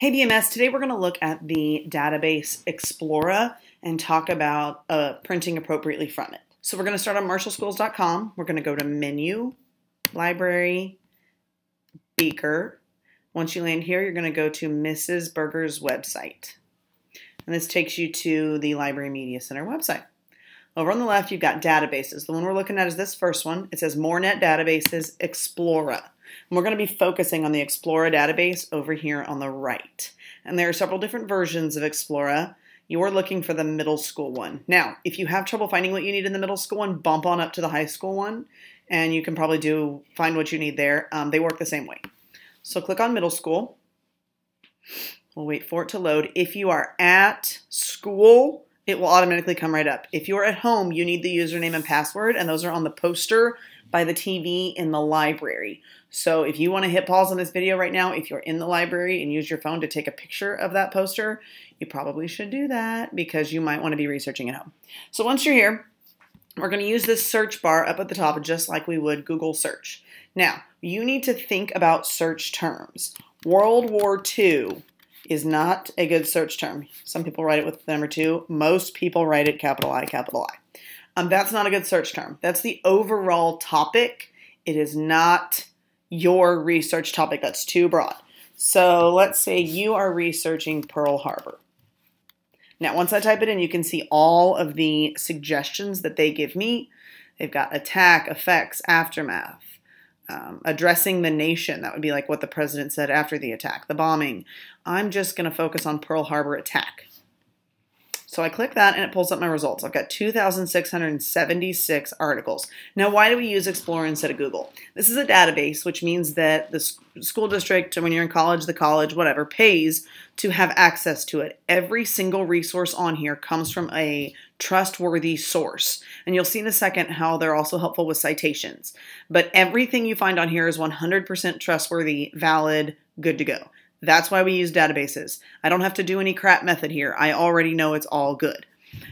Hey BMS, today we're going to look at the database Explora and talk about printing appropriately from it. So we're going to start on marshallschools.com. We're going to go to Menu, Library, Beaker. Once you land here, you're going to go to Mrs. Berger's website. And this takes you to the Library Media Center website. Over on the left, you've got databases. The one we're looking at is this first one. It says MoreNet Databases Explora. And we're going to be focusing on the Explora database over here on the right. And there are several different versions of Explora. You're looking for the middle school one. Now, if you have trouble finding what you need in the middle school one, bump on up to the high school one, and you can probably find what you need there. They work the same way. So click on middle school. We'll wait for it to load. If you are at school, it will automatically come right up. If you're at home, you need the username and password, and those are on the poster by the TV in the library. So if you want to hit pause on this video right now, if you're in the library and use your phone to take a picture of that poster, you probably should do that because you might want to be researching at home. So once you're here, we're going to use this search bar up at the top just like we would Google search. Now, you need to think about search terms. World War II is not a good search term. Some people write it with the number 2. Most people write it capital I, capital I. That's not a good search term. That's the overall topic. It is not your research topic. That's too broad. So let's say you are researching Pearl Harbor. Now, once I type it in, you can see all of the suggestions that they give me. They've got attack, effects, aftermath. Addressing the nation, that would be like what the president said after the attack, the bombing. I'm just going to focus on Pearl Harbor attack. So I click that and it pulls up my results. I've got 2,676 articles. Now, why do we use Explora instead of Google? This is a database, which means that the school district, when you're in college, the college, whatever, pays to have access to it. Every single resource on here comes from a trustworthy source. And you'll see in a second how they're also helpful with citations. But everything you find on here is 100% trustworthy, valid, good to go. That's why we use databases. I don't have to do any crap method here. I already know it's all good.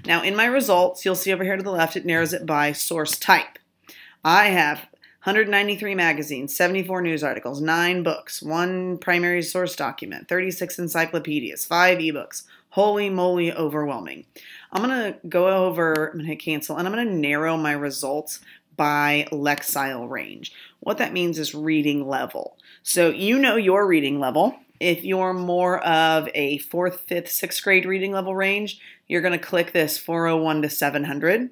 Now, in my results, you'll see over here to the left, it narrows it by source type. I have 193 magazines, 74 news articles, 9 books, 1 primary source document, 36 encyclopedias, 5 ebooks. Holy moly, overwhelming. I'm going to go over, I'm going to hit cancel, and I'm going to narrow my results by Lexile range. What that means is reading level. So you know your reading level. If you're more of a 4th, 5th, 6th grade reading level range, you're going to click this 401 to 700.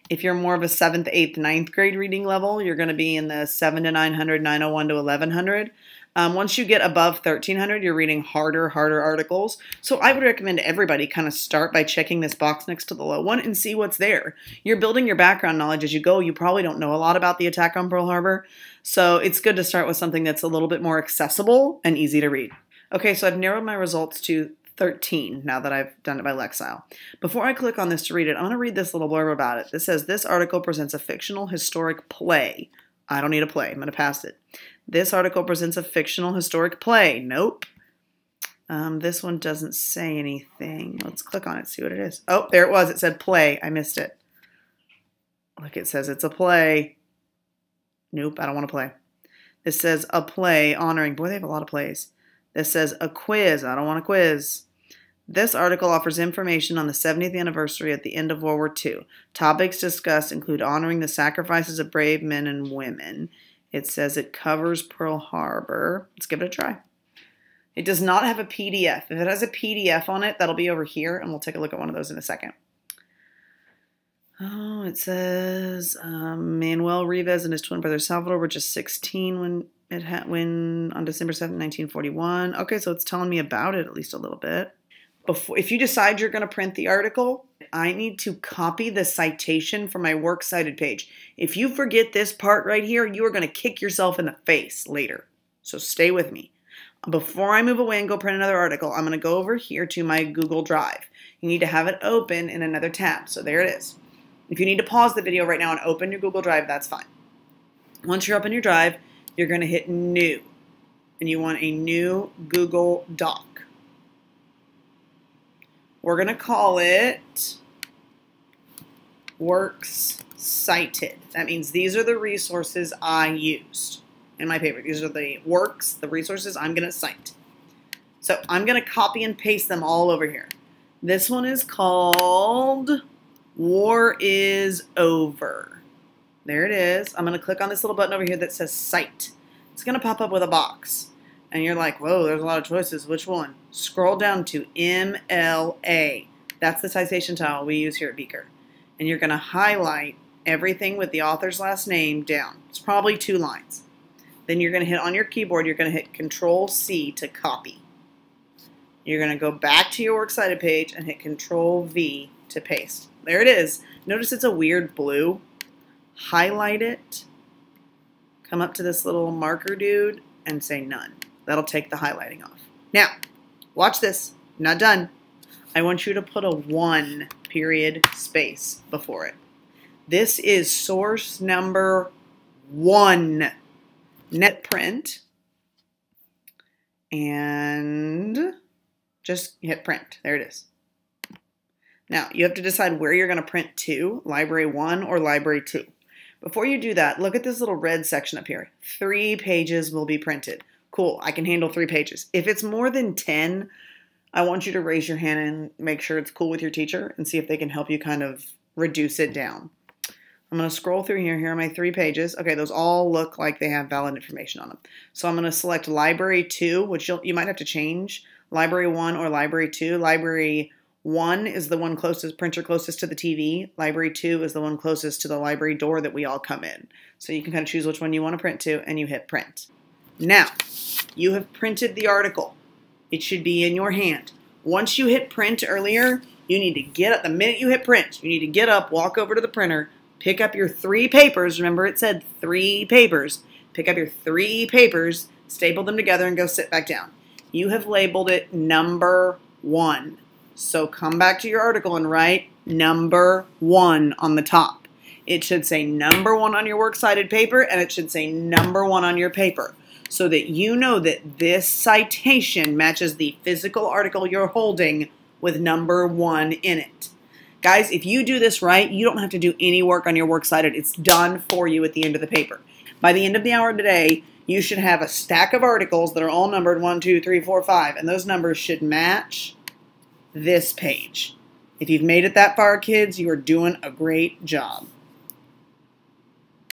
If you're more of a 7th, 8th, 9th grade reading level, you're going to be in the 7 to 900, 901 to 1100. Once you get above 1300, you're reading harder articles. So I would recommend everybody kind of start by checking this box next to the low one and see what's there. You're building your background knowledge as you go. You probably don't know a lot about the attack on Pearl Harbor. So it's good to start with something that's a little bit more accessible and easy to read. Okay, so I've narrowed my results to 13 now that I've done it by Lexile. Before I click on this to read it, I'm going to read this little blurb about it. This says, this article presents a fictional historic play. I don't need a play. I'm going to pass it. This article presents a fictional historic play. Nope. This one doesn't say anything. Let's click on it, see what it is. Oh, there it was. It said play. I missed it. Look, it says it's a play. Nope, I don't want to play. It says a play honoring. Boy, they have a lot of plays. This says a quiz. I don't want a quiz. This article offers information on the 70th anniversary at the end of World War II. Topics discussed include honoring the sacrifices of brave men and women. It says it covers Pearl Harbor. Let's give it a try. It does not have a PDF. If it has a PDF on it, that'll be over here, and we'll take a look at one of those in a second. Oh, it says Manuel Rivas and his twin brother Salvador were just 16 when on December 7th, 1941. Okay, so it's telling me about it at least a little bit. If you decide you're going to print the article, I need to copy the citation from my works cited page. If you forget this part right here, you are going to kick yourself in the face later. So stay with me. Before I move away and go print another article, I'm going to go over here to my Google Drive. You need to have it open in another tab. So there it is. If you need to pause the video right now and open your Google Drive, that's fine. Once you're up in your drive, you're going to hit New. And you want a new Google Doc. We're going to call it Works Cited. That means these are the resources I used in my paper. These are the works, the resources I'm going to cite. So I'm going to copy and paste them all over here. This one is called War is Over. There it is. I'm going to click on this little button over here that says Cite. It's going to pop up with a box. And you're like, whoa, there's a lot of choices. Which one? Scroll down to MLA. That's the citation tile we use here at Beaker. And you're going to highlight everything with the author's last name down. It's probably 2 lines. Then you're going to hit on your keyboard, you're going to hit Control-C to copy. You're going to go back to your Works Cited page and hit Control-V to paste. There it is. Notice it's a weird blue. Highlight it. Come up to this little marker dude and say None. That'll take the highlighting off. Now, watch this. I'm not done. I want you to put a 1 period space before it. This is source number 1. Net print. And just hit print. There it is. Now, you have to decide where you're going to print to, Library 1 or Library 2. Before you do that, look at this little red section up here. 3 pages will be printed. Cool, I can handle 3 pages. If it's more than 10, I want you to raise your hand and make sure it's cool with your teacher and see if they can help you kind of reduce it down. I'm going to scroll through here. Here are my 3 pages. Okay, those all look like they have valid information on them. So I'm going to select Library 2, which you might have to change. Library 1 or Library 2. Library 1 is the one closest, printer closest to the TV. Library 2 is the one closest to the library door that we all come in. So you can kind of choose which one you want to print to, and you hit print. Now, you have printed the article. It should be in your hand. Once you hit print earlier, you need to get up. The minute you hit print, you need to get up, walk over to the printer, pick up your 3 papers. Remember it said 3 papers. Pick up your 3 papers, staple them together, and go sit back down. You have labeled it number 1. So come back to your article and write number 1 on the top. It should say number 1 on your works cited paper, and it should say number 1 on your paper, so that you know that this citation matches the physical article you're holding with number 1 in it. Guys, if you do this right, you don't have to do any work on your works cited. It's done for you at the end of the paper. By the end of the hour today, you should have a stack of articles that are all numbered 1, 2, 3, 4, 5, and those numbers should match this page. If you've made it that far, kids, you are doing a great job.